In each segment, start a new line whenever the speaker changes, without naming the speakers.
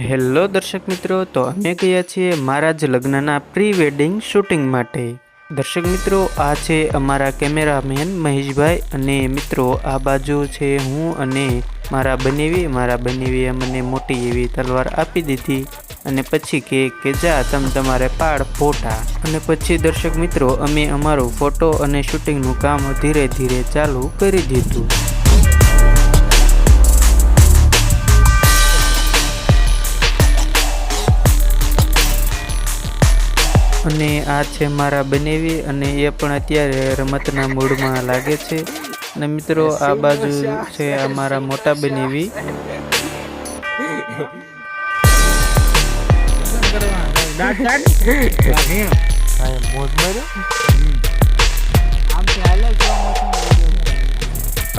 Hello દર્શક મિત્રો, તો અમે ગયા છીએ મારા જ લગ્નના પ્રી વેડિંગ શૂટિંગ માટે। દર્શક મિત્રો, આ છે અમારા કેમેરામેન મહેશભાઈ, અને મિત્રો આ બાજુ છે હું અને મારા બનેવીએ મને મોટી એવી તલવાર આપી દીધી અને પછી કે જા તમારે પાડ ફોટા। અને પછી દર્શક મિત્રો અમે અમારું ફોટો અને શૂટિંગનું કામ ધીરે ધીરે ચાલુ કરી દીધું। અને આ છે મારા બનેવી, અને એ પણ અત્યારે રમતના મૂડમાં લાગે છે। અને મિત્રો આ બાજુ છે અમારા મોટા બનેવી।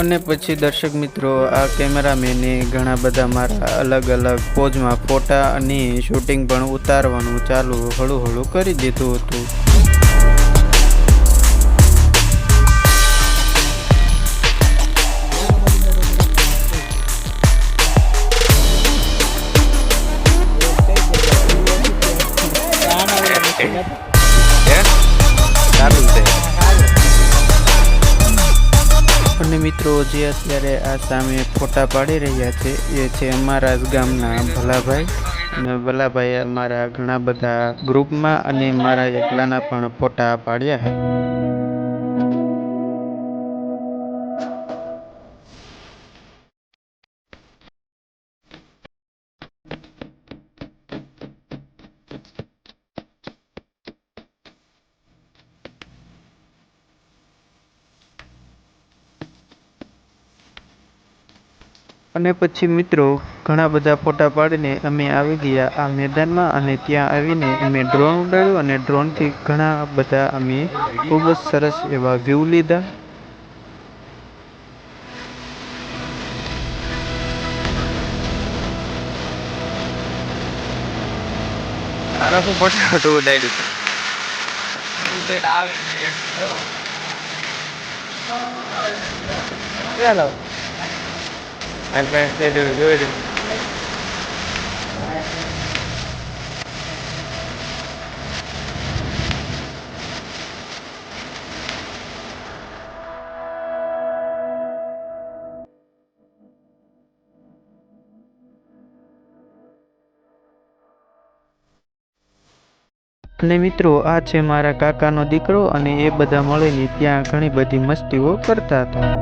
અને પછી દર્શક મિત્રો આ કેમેરામેને ઘણા બધા મારા અલગ અલગ પોઝમાં ફોટા અને શૂટિંગ પણ ઉતારવાનું ચાલુ હળું કરી દીધું હતું। અને મિત્રો જે અત્યારે આ સામે ફોટા પાડી રહ્યા છે એ છે અમારા જ ગામના ભલાભાઈ। અને ભલાભાઈએ અમારા ઘણા બધા ગ્રુપમાં અને મારા એકલાના પણ ફોટા પાડ્યા છે। અને પછી મિત્રો ઘણા બધા ફોટા પાડીને અમે આવી ગયા આ મેદાનમાં, અને ત્યાં આવીને અમે ડ્રોન ઉડાડ્યું અને ડ્રોનથી ઘણા બધા અમે ખૂબ જ સરસ એવા વ્યૂ લીધા। અને મિત્રો આ છે મારા કાકાનો દીકરો, અને એ બધા મળીને ત્યાં ઘણી બધી મસ્તીઓ કરતા હતા।